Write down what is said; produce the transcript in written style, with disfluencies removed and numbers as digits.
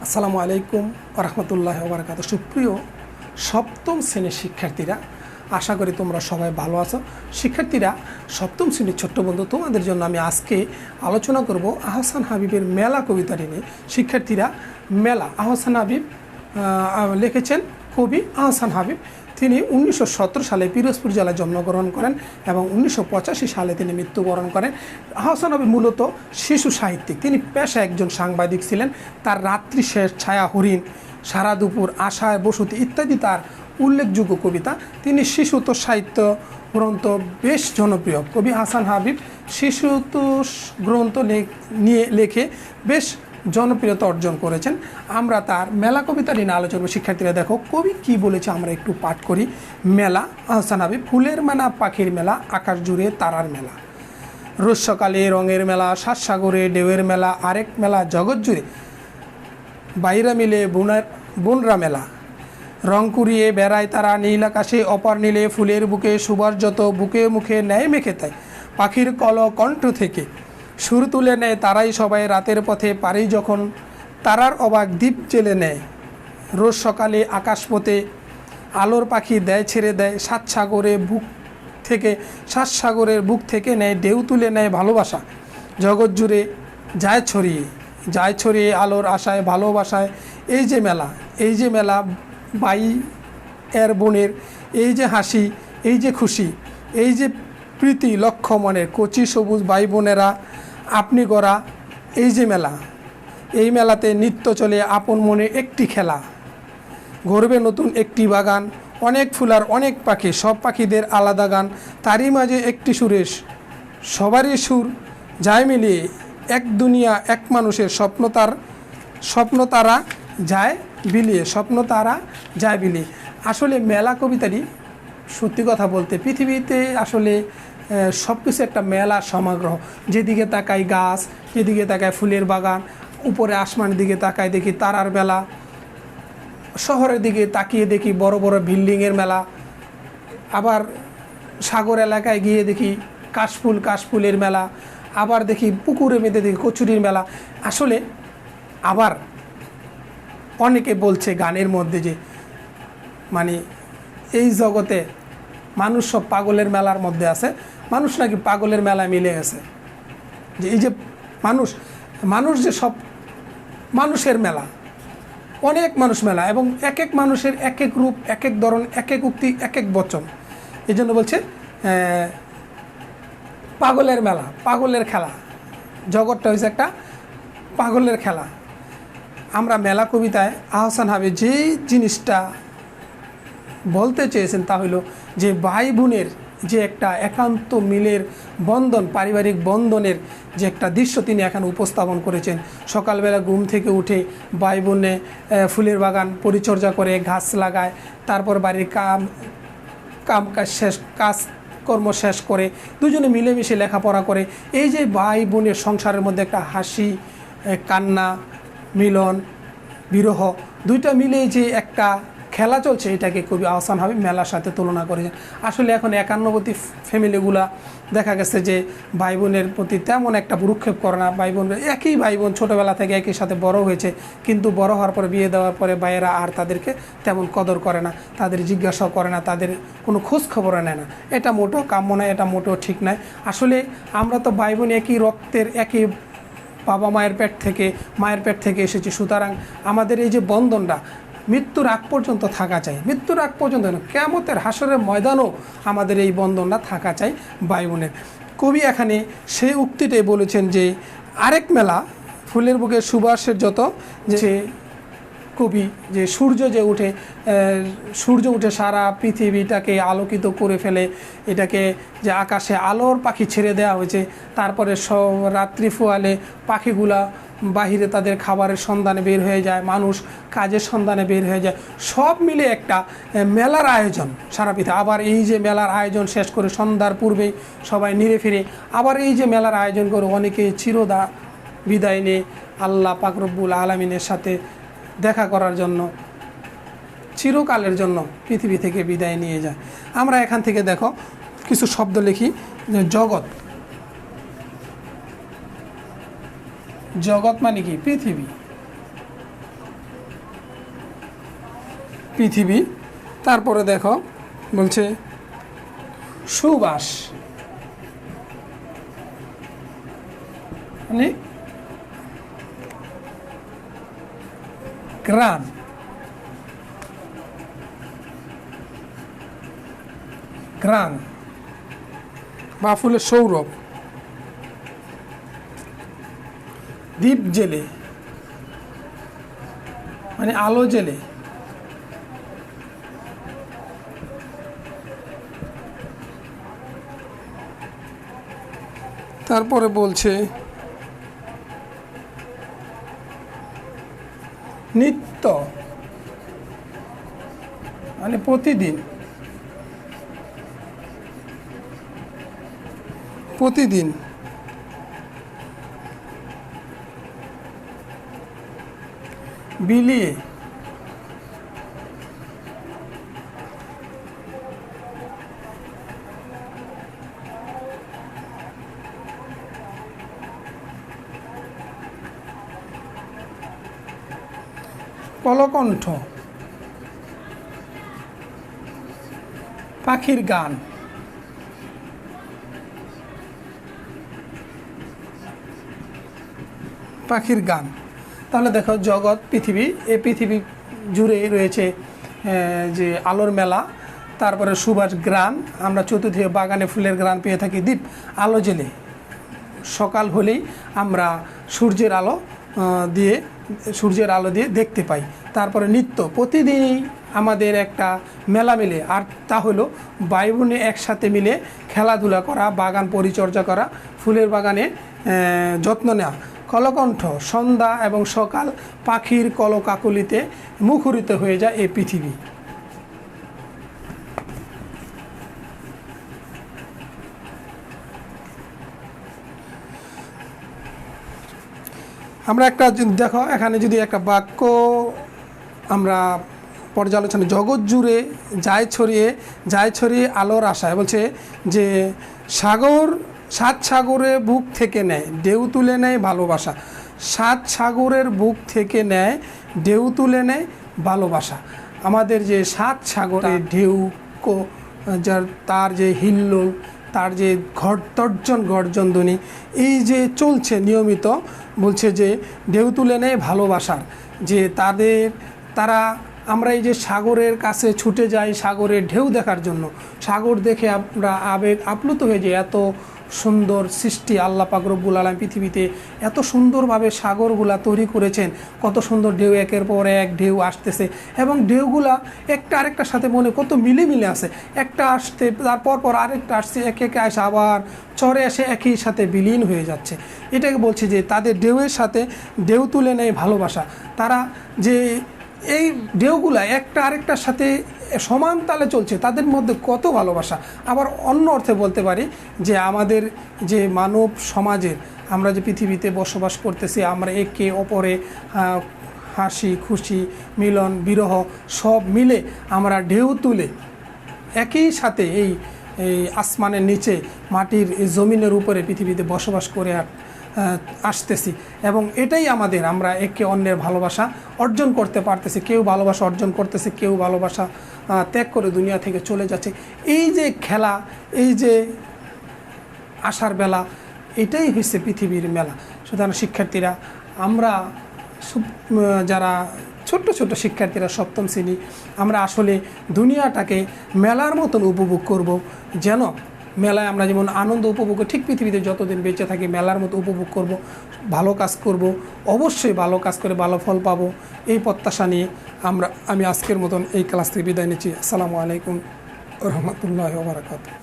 আসসালামু আলাইকুম রহমতুল্লাহি ওয়া বারাকাতুহু। সুপ্রিয় সপ্তম শ্রেণীর শিক্ষার্থীরা, আশা করি তোমরা সবাই ভালো আছো। শিক্ষার্থীরা, সপ্তম শ্রেণীর ছোট্ট বন্ধু, তোমাদের জন্য আমি আজকে আলোচনা করব আহসান হাবিবের মেলা কবিতাটি নিয়ে। শিক্ষার্থীরা, মেলা আহসান হাবিব লিখেছেন কবি আহসান হাবিব। তিনি 1917 সালে পিরোজপুর জেলায় জন্মগ্রহণ করেন এবং 1985 সালে তিনি মৃত্যুবরণ করেন। আহসান হাবিব মূলত শিশু সাহিত্যিক। তিনি পেশায় একজন সাংবাদিক ছিলেন। তার রাত্রি শেষ, ছায়া হরিণ, সারা দুপুর, আশায় বসতি ইত্যাদি তার উল্লেখযোগ্য কবিতা। তিনি শিশুতোষ সাহিত্য গ্রন্থ বেশ জনপ্রিয়। কবি আহসান হাবিব শিশুতোষ গ্রন্থ নিয়ে লেখে বেশ জনপ্রিয়তা অর্জন করেছেন। আমরা তার মেলা কবিতাটি নিয়ে আলোচনা করব। শিক্ষার্থীরা দেখো কবি কি বলেছে, আমরা একটু পাঠ করি। মেলা আহসান হাবিব। ফুলের মেলা, পাখির মেলা, আকাশ জুড়ে তারার মেলা, রোজ সকালে রঙের মেলা, সাত সাগরে ঢেউয়ের মেলা, আরেক মেলা জগৎ জুড়ে বাইরা মিলে বোনরা মেলা, রং কুড়িয়ে বেড়ায় তারা নীল আকাশে, অপার নীলে ফুলের বুকে সুবাস যত, বুকে মুখে নেয় মেখে তাই, পাখির কল কণ্ঠ থেকে সুর তুলে নেয় তারাই সবাই রাতের পথে পারি যখন, তারার অবাক দ্বীপ জেলে নেয় রোজ সকালে আকাশপথে, আলোর পাখি দেয় ছেড়ে দেয় সাত সাগরের বুক থেকে নেয় ঢেউ তুলে নেয় ভালোবাসা, জগৎ জুড়ে যায় ছড়িয়ে আলোর আশায় ভালোবাসায়। এই যে মেলা বাই এর বোনের, এই যে হাসি, এই যে খুশি, এই যে প্রীতি লক্ষ মনের, কচি সবুজ ভাই বোনেরা আপনি গড়া এই যে মেলা। এই মেলাতে নিত্য চলে আপন মনে একটি খেলা, গড়বে নতুন একটি বাগান, অনেক ফুলার অনেক পাখি, সব পাখিদের আলাদা গান, তারই মাঝে একটি সুরেশ, সবারই সুর যায় মিলিয়ে, এক দুনিয়া এক মানুষের স্বপ্ন তারা যায় বিলিয়ে। আসলে মেলা কবিতাটি সত্যি কথা বলতে পৃথিবীতে আসলে সব কিছু একটা মেলার সমাগ্র। যেদিকে তাকাই গাছ, যেদিকে তাকায় ফুলের বাগান, উপরে আসমানের দিকে তাকায় দেখি তারার মেলা, শহরের দিকে তাকিয়ে দেখি বড় বড় বিল্ডিংয়ের মেলা, আবার সাগর এলাকায় গিয়ে দেখি কাশফুলের মেলা, আবার দেখি পুকুরে মেয়েদের দেখি কচুরির মেলা। আসলে আবার অনেকে বলছে গানের মধ্যে যে মানে এই জগতে মানুষ সব পাগলের মেলার মধ্যে আছে, মানুষ নাকি পাগলের মেলায় মিলে গেছে। যে এই যে মানুষ যে সব মানুষের মেলা, অনেক মানুষ মেলা, এবং এক এক মানুষের এক এক রূপ, এক এক ধরন, এক এক উক্তি, এক এক বচন। এই জন্য বলছে পাগলের মেলা, পাগলের খেলা। জগৎটা হয়েছে একটা পাগলের খেলা। আমরা মেলা কবিতায় আহসান হাবিব যে জিনিসটা বলতে চেয়েছেন তা হলো যে ভাই বোনের যে একটা একান্ত মিলের বন্ধন, পারিবারিক বন্ধনের যে একটা দৃশ্য তিনি এখানে উপস্থাপন করেছেন। সকালবেলা ঘুম থেকে উঠে ভাই বোনে ফুলের বাগান পরিচর্যা করে, গাছ লাগায়, তারপর বাড়ির কাজকর্ম শেষ করে দুজনে মিলেমিশে লেখাপড়া করে। এই যে ভাই বোনের সংসারের মধ্যে একটা হাসি, কান্না, মিলন, বিরহ, দুইটা মিলে যে একটা খেলা চলছে, এটাকে কবি আহসান হাবিব মেলার সাথে তুলনা করেছেন। আসলে এখন একান্নবর্তী ফ্যামিলিগুলা দেখা গেছে যে ভাই বোনের প্রতি তেমন একটা ভ্রুক্ষেপ করে না। একই ভাই বোন ছোটোবেলা থেকে একই সাথে বড় হয়েছে, কিন্তু বড় হওয়ার পরে বিয়ে দেওয়ার পরে ভাইয়েরা আর তাদেরকে তেমন কদর করে না, তাদের জিজ্ঞাসাও করে না, তাদের কোনো খোঁজ খবর নেয় না। এটা মোটেও কাম্য নয়, এটা মোটেও ঠিক নয়। আসলে আমরা তো ভাই বোন একই রক্তের, একই বাবা মায়ের পেট থেকে এসেছি। সুতরাং আমাদের এই যে বন্ধনটা মৃত্যুর আগ পর্যন্ত থাকা চাই। মৃত্যুর আগ পর্যন্ত কিয়ামতের হাসরের ময়দানও আমাদের এই বন্ধনটা থাকা চাই ভাই বোনের। কবি এখানে সেই উক্তিটাই বলেছেন যে আরেক মেলা ফুলের বুকে সুবাসের যত, যে কবি যে সূর্য উঠে সারা পৃথিবীটাকে আলোকিত করে ফেলে, এটাকে যে আকাশে আলোর পাখি ছেড়ে দেওয়া হয়েছে, তারপরে সব রাত্রি ফোয়ালে পাখিগুলা বাহিরে তাদের খাবারের সন্ধানে বের হয়ে যায়, মানুষ কাজের সন্ধানে বের হয়ে যায়, সব মিলে একটা মেলার আয়োজন সারা পৃথিবী। আবার এই যে মেলার আয়োজন শেষ করে সন্ধ্যার পূর্বেই সবাই নিরে ফিরে আবার এই যে মেলার আয়োজন করে অনেকে চিরদা বিদায় নিয়ে আল্লাহ পাক রব্বুল আলামিনের সাথে দেখা করার জন্য চিরকালের জন্য পৃথিবী থেকে বিদায় নিয়ে যায়। আমরা এখান থেকে দেখো কিছু শব্দ লিখি। জগৎ, জগৎ মানে কি? পৃথিবী। পৃথিবী। তারপরে দেখো বলছে সুবাস, মানে গ্রাম, গ্রাম বা ফুলের সৌরভ। দ্বীপ জেলে মানে আলো জেলে। তারপরে বলছে নিত্য মানে প্রতিদিন, প্রতিদিন। বিলিয়ে কলকণ্ঠ, পাখির গান। পাখির গান। তাহলে দেখো জগৎ, পৃথিবী, এই পৃথিবী জুড়ে রয়েছে যে আলোর মেলা। তারপরে সুবাস গ্রান, আমরা চতুর্দিকে বাগানে ফুলের গ্রান পেয়ে থাকি। দ্বীপ আলো জেলে, সকাল হলেই আমরা সূর্যের আলো দিয়ে দেখতে পাই। তারপরে নিত্য, প্রতিদিনই আমাদের একটা মেলা মেলে, আর তা হলো ভাই বোনে একসাথে মিলে খেলাধুলা করা, বাগান পরিচর্যা করা, ফুলের বাগানে যত্ন নেওয়া। কলকণ্ঠ, সন্ধ্যা এবং সকাল পাখির কলকাকলিতে মুখরিত হয়ে যায় এই পৃথিবী। আমরা একটা দেখো, এখানে যদি একটা বাক্য আমরা পর্যালোচনা, জগৎ জুড়ে যায় ছড়িয়ে আলোর আশায়। বলছে যে সাত সাগরের বুক থেকে নেয় ঢেউ তুলে নেয় ভালোবাসা। সাত সাগরের বুক থেকে নেয় ঢেউ তুলে নেয় ভালোবাসা। আমাদের যে সাত সাগরের ঢেউ, তার যে হিল্লোল, তার যে গর্জন ধ্বনি, এই যে চলছে নিয়মিত, বলছে যে ঢেউ তুলে নেয় ভালোবাসার। যে তারা আমরা এই যে সাগরের কাছে ছুটে যাই সাগরের ঢেউ দেখার জন্য। সাগর দেখে আমরা আবেগ আপ্লুত হয়ে যাই। এত সুন্দর সৃষ্টি আল্লাহ পাক রব্বুল আলামিন পৃথিবীতে এত সুন্দরভাবে সাগরগুলা তৈরি করেছেন। কত সুন্দর ঢেউ, একের পর এক ঢেউ আসতেছে, এবং ঢেউগুলা একটা আরেকটার সাথে মনে কত মিলে আছে। একটা আসতে পর আরেকটা আসছে, একে একে আসে আবার চরে এসে একই সাথে বিলীন হয়ে যাচ্ছে। এটাকে বলছে যে তাদের ঢেউয়ের সাথে ঢেউ তুলে নেয় ভালোবাসা। তারা যে এই ঢেউগুলা একটা আরেকটার সাথে সমান তালে চলছে, তাদের মধ্যে কত ভালোবাসা। আবার অন্য অর্থে বলতে পারি যে আমাদের যে মানব সমাজের, আমরা যে পৃথিবীতে বসবাস করতেছি, আমরা একে অপরে হাসি খুশি মিলন বিরহ সব মিলে আমরা ঢেউ তুলে একই সাথে এই আসমানের নিচে মাটির জমিনের উপরে পৃথিবীতে বসবাস করে আসতেছি। এবং এটাই আমরা একে অন্যের ভালোবাসা অর্জন করতে পারতেছি। কেউ ভালোবাসা অর্জন করতেছে, কেউ ভালোবাসা ত্যাগ করে দুনিয়া থেকে চলে যাচ্ছে। এই যে খেলা, এই যে আসার বেলা, এটাই হচ্ছে পৃথিবীর মেলা। সুতরাং শিক্ষার্থীরা, আমরা যারা ছোট্ট শিক্ষার্থীরা, সপ্তম শ্রেণী, আমরা আসলে দুনিয়াটাকে মেলার মতন উপভোগ করব। যেন মেলায় আমরা যেমন আনন্দ উপভোগ করি, ঠিক পৃথিবীতে যতদিন বেঁচে থাকি মেলার মতো উপভোগ করব, ভালো কাজ করব, অবশ্যই ভালো কাজ করে ভালো ফল পাবো, এই প্রত্যাশা নিয়ে আমি আজকের মতন এই ক্লাস থেকে বিদায় নিচ্ছি। আসসালামু আলাইকুম রহমতুল্লাহি ওয়া বারাকাতুহু।